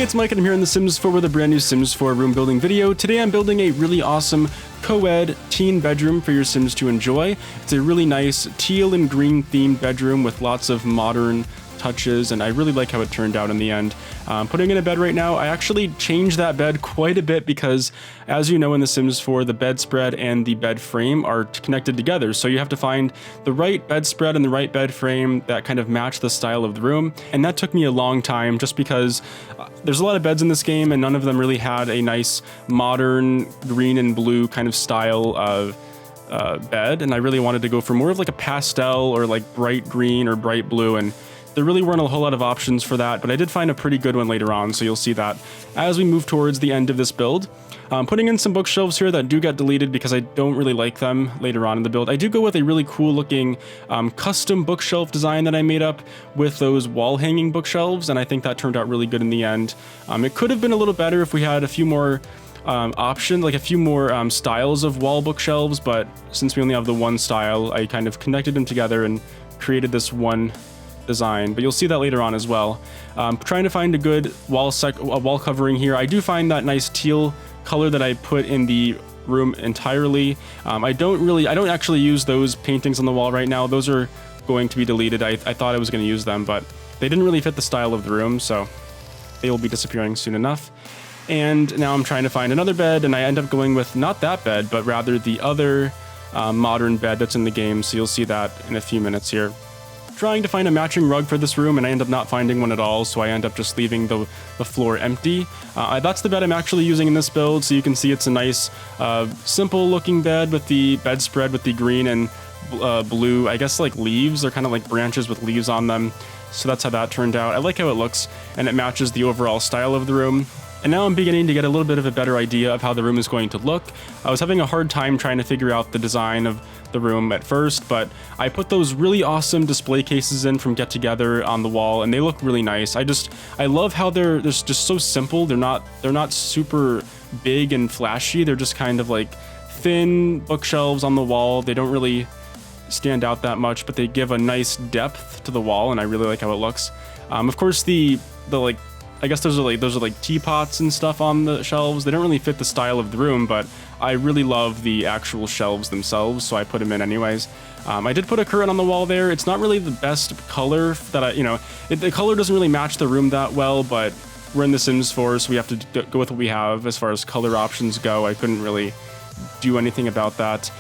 Hey, it's Mike and I'm here in The Sims 4 with a brand new Sims 4 room building video. Today I'm building a really awesome co-ed teen bedroom for your Sims to enjoy. It's a really nice teal and green themed bedroom with lots of modern touches, and I really like how it turned out in the end. Putting in a bed right now. I actually changed that bed quite a bit because, as you know, in The Sims 4, the bedspread and the bed frame are connected together, so you have to find the right bedspread and the right bed frame that kind of match the style of the room, and that took me a long time just because there's a lot of beds in this game and none of them really had a nice modern green and blue kind of style of bed, and I really wanted to go for more of like a pastel or like bright green or bright blue, and there really weren't a whole lot of options for that, but I did find a pretty good one later on, so you'll see that as we move towards the end of this build. Putting in some bookshelves here that do get deleted because I don't really like them later on in the build. I do go with a really cool looking custom bookshelf design that I made up with those wall hanging bookshelves, and I think that turned out really good in the end. It could have been a little better if we had a few more options, like a few more styles of wall bookshelves, but since we only have the one style, I kind of connected them together and created this one design, but you'll see that later on as well. Trying to find a good wall covering here. I do find that nice teal color that I put in the room entirely. I don't actually use those paintings on the wall right now. Those are going to be deleted. I thought I was going to use them, but they didn't really fit the style of the room, so they will be disappearing soon enough. And now I'm trying to find another bed, and I end up going with not that bed, but rather the other modern bed that's in the game, so you'll see that in a few minutes here. Trying to find a matching rug for this room, and I end up not finding one at all, so I end up just leaving the floor empty. That's the bed I'm actually using in this build, so you can see it's a nice simple looking bed with the bedspread with the green and blue, I guess like leaves. They're kind of like branches with leaves on them, so that's how that turned out. I like how it looks, and it matches the overall style of the room. And now I'm beginning to get a little bit of a better idea of how the room is going to look. I was having a hard time trying to figure out the design of the room at first, but I put those really awesome display cases in from Get Together on the wall, and they look really nice. I love how they're just so simple. They're not super big and flashy. They're just kind of like thin bookshelves on the wall. They don't really stand out that much, but they give a nice depth to the wall, and I really like how it looks. Of course, the like, I guess those are like teapots and stuff on the shelves. They don't really fit the style of the room, but I really love the actual shelves themselves, so I put them in anyways. I did put a curtain on the wall there. It's not really the best color that the color doesn't really match the room that well, but we're in The Sims 4, so we have to go with what we have as far as color options go. I couldn't really do anything about that.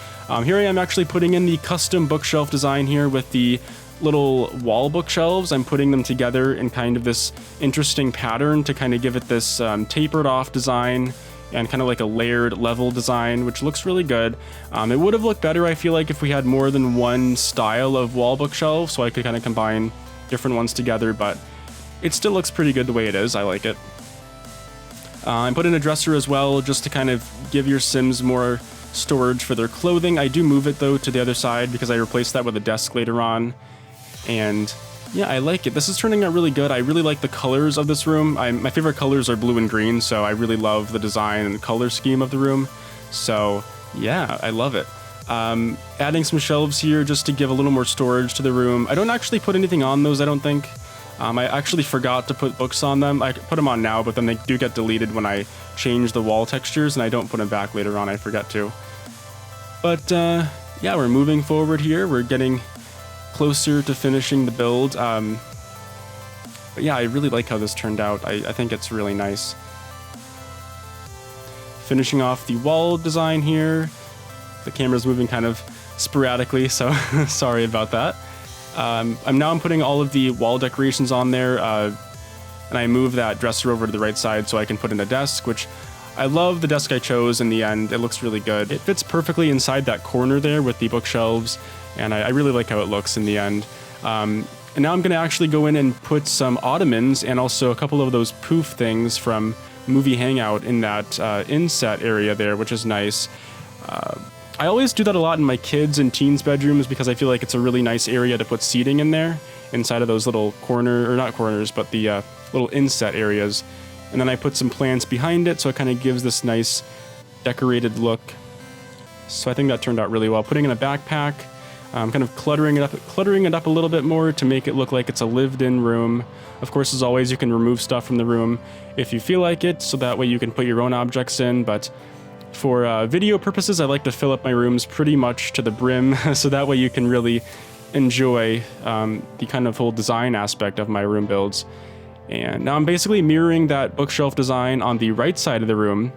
Here I am actually putting in the custom bookshelf design here with the little wall bookshelves. I'm putting them together in kind of this interesting pattern to kind of give it this tapered off design and kind of like a layered level design, which looks really good. It would have looked better, I feel like, if we had more than one style of wall bookshelf, so I could kind of combine different ones together, but it still looks pretty good the way it is. I like it. I put in a dresser as well, just to kind of give your Sims more storage for their clothing. I do move it though to the other side because I replaced that with a desk later on. And yeah, I like it. This is turning out really good. I really like the colors of this room. My favorite colors are blue and green, so I really love the design and the color scheme of the room. So yeah, I love it. Adding some shelves here just to give a little more storage to the room. I don't actually put anything on those, I don't think. I actually forgot to put books on them. I put them on now, but then they do get deleted when I change the wall textures, and I don't put them back later on. I forget to. But yeah, we're moving forward here. We're getting closer to finishing the build. But yeah, I really like how this turned out. I think it's really nice. Finishing off the wall design here. The camera's moving kind of sporadically, so sorry about that. I'm putting all of the wall decorations on there, and I move that dresser over to the right side so I can put in a desk, which I love the desk I chose in the end. It looks really good. It fits perfectly inside that corner there with the bookshelves, and I really like how it looks in the end. And now I'm going to actually go in and put some ottomans and also a couple of those poof things from Movie Hangout in that inset area there, which is nice. I always do that a lot in my kids' and teens' bedrooms because I feel like it's a really nice area to put seating in there, inside of those little not corners, but the little inset areas. And then I put some plants behind it, so it kind of gives this nice decorated look. So I think that turned out really well. Putting in a backpack. kind of cluttering it up a little bit more to make it look like it's a lived-in room. Of course, as always, you can remove stuff from the room if you feel like it, so that way you can put your own objects in, but for video purposes, I like to fill up my rooms pretty much to the brim, so that way you can really enjoy the kind of whole design aspect of my room builds. And now I'm basically mirroring that bookshelf design on the right side of the room,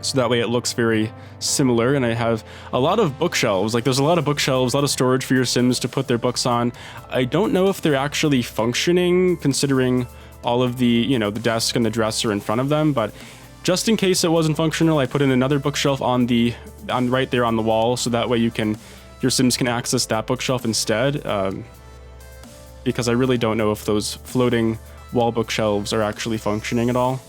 so that way it looks very similar. And I have a lot of bookshelves, like there's a lot of bookshelves, a lot of storage for your Sims to put their books on. I don't know if they're actually functioning, considering all of the, you know, the desk and the dresser in front of them, but just in case it wasn't functional, I put in another bookshelf on right there on the wall, so that way your Sims can access that bookshelf instead, because I really don't know if those floating wall bookshelves are actually functioning at all.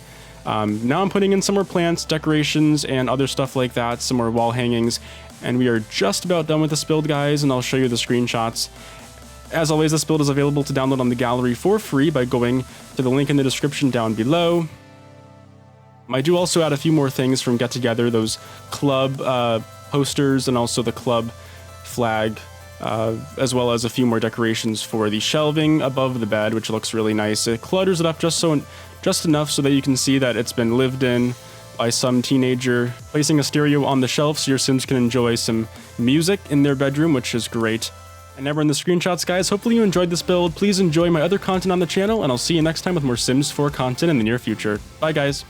Now I'm putting in some more plants, decorations, and other stuff like that, some more wall hangings, and we are just about done with this build, guys, and I'll show you the screenshots. As always, this build is available to download on the gallery for free by going to the link in the description down below. I do also add a few more things from Get Together, those club posters and also the club flag, as well as a few more decorations for the shelving above the bed, which looks really nice. It clutters it up just enough so that you can see that it's been lived in by some teenager, placing a stereo on the shelf so your Sims can enjoy some music in their bedroom, which is great. And never in the screenshots, guys. Hopefully you enjoyed this build. Please enjoy my other content on the channel, and I'll see you next time with more Sims 4 content in the near future. Bye, guys.